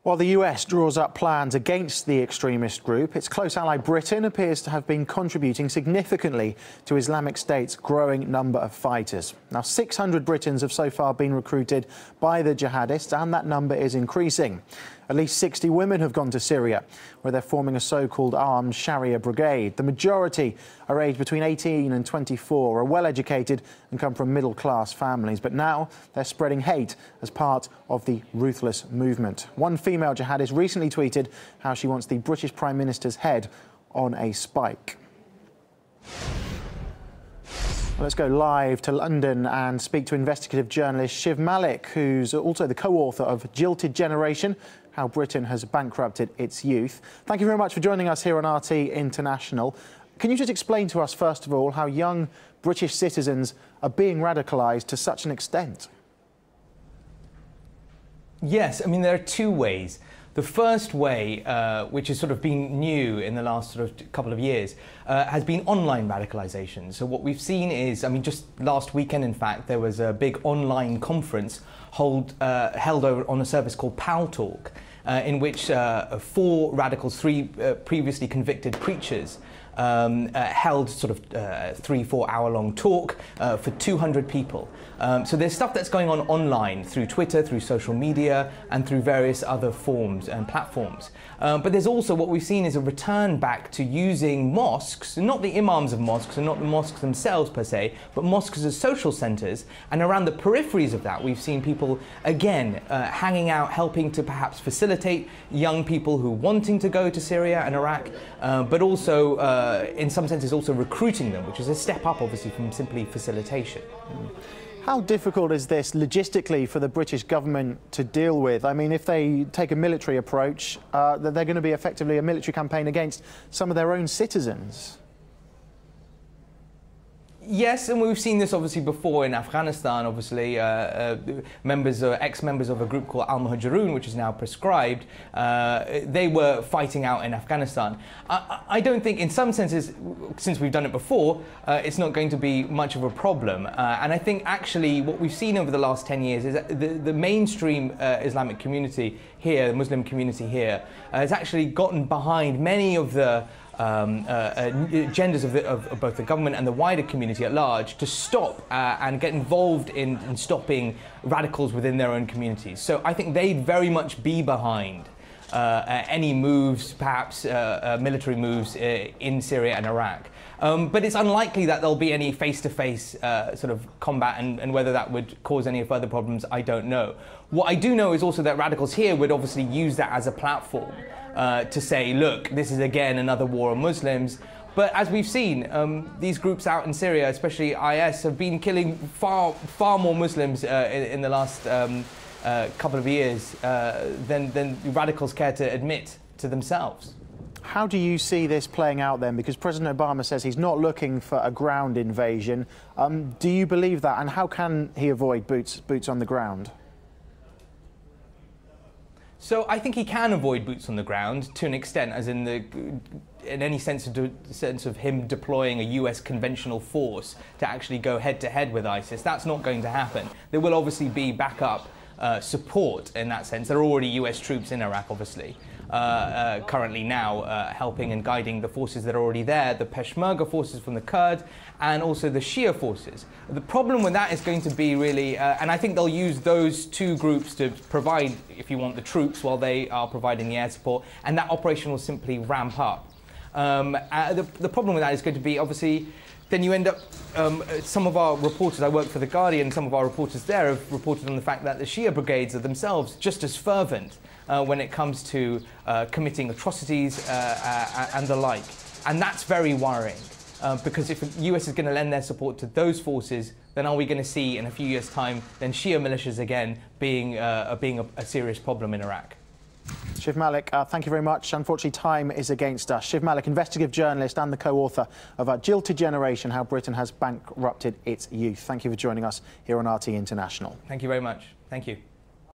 While the US draws up plans against the extremist group, its close ally Britain appears to have been contributing significantly to Islamic State's growing number of fighters. Now, 600 Britons have so far been recruited by the jihadists, and that number is increasing. At least 60 women have gone to Syria, where they're forming a so-called armed Sharia brigade. The majority are aged between 18 and 24, are well-educated and come from middle-class families. But now they're spreading hate as part of the ruthless movement. One female jihadist recently tweeted how she wants the British Prime Minister's head on a spike. Let's go live to London and speak to investigative journalist Shiv Malik, who's also the co-author of Jilted Generation: How Britain Has Bankrupted Its Youth. Thank you very much for joining us here on RT International. Can you just explain to us, first of all, how young British citizens are being radicalised to such an extent? Yes, I mean, there are two ways. The first way, which has sort of been new in the last sort of couple of years, has been online radicalisation. So what we've seen is, I mean, just last weekend, in fact, there was a big online conference held over on a service called Paltalk, in which 4 radicals, 3 previously convicted preachers, held sort of 3-4 hour-long talk for 200 people. So there's stuff that's going on online through Twitter, through social media, and through various other forms and platforms. But there's also what we've seen is a return back to using mosques, not the imams of mosques and not the mosques themselves per se, but mosques as social centres. And around the peripheries of that, we've seen people again hanging out, helping to perhaps facilitate young people who are wanting to go to Syria and Iraq, but also in some senses also recruiting them, which is a step up obviously from simply facilitation. How difficult is this logistically for the British government to deal with? I mean, if they take a military approach, they're going to be effectively a military campaign against some of their own citizens. Yes, and we've seen this obviously before in Afghanistan. Obviously, ex-members of a group called Al-Muhajirun, which is now proscribed, they were fighting out in Afghanistan. I don't think, in some senses, since we've done it before, it's not going to be much of a problem. And I think actually what we've seen over the last 10 years is that the mainstream Islamic community here, the Muslim community here, has actually gotten behind many of the agendas of both the government and the wider community at large to stop and get involved in stopping radicals within their own communities. So I think they'd very much be behind any moves, perhaps military moves in Syria and Iraq. But it's unlikely that there'll be any face-to-face sort of combat, and whether that would cause any further problems, I don't know. What I do know is also that radicals here would obviously use that as a platform to say, look, this is again another war on Muslims. But as we've seen, these groups out in Syria, especially IS, have been killing far more Muslims in the last couple of years than radicals care to admit to themselves. How do you see this playing out then? Because President Obama says he's not looking for a ground invasion. Do you believe that? And how can he avoid boots on the ground? So I think he can avoid boots on the ground to an extent, as in any sense of him deploying a US conventional force to actually go head-to-head with ISIS. That's not going to happen. There will obviously be backup support in that sense. There are already US troops in Iraq, obviously, currently now helping and guiding the forces that are already there, the Peshmerga forces from the Kurds, and also the Shia forces. The problem with that is going to be really, and I think they'll use those two groups to provide, if you want, the troops while they are providing the air support, and that operation will simply ramp up. The problem with that is going to be, obviously, then you end up, some of our reporters, I work for The Guardian, some of our reporters there have reported on the fact that the Shia brigades are themselves just as fervent when it comes to committing atrocities and the like. And that's very worrying, because if the US is going to lend their support to those forces, then are we going to see in a few years' time then Shia militias again being a serious problem in Iraq? Shiv Malik, thank you very much. Unfortunately, time is against us. Shiv Malik, investigative journalist and the co-author of Jilted Generation: How Britain Has Bankrupted Its Youth. Thank you for joining us here on RT International. Thank you very much. Thank you.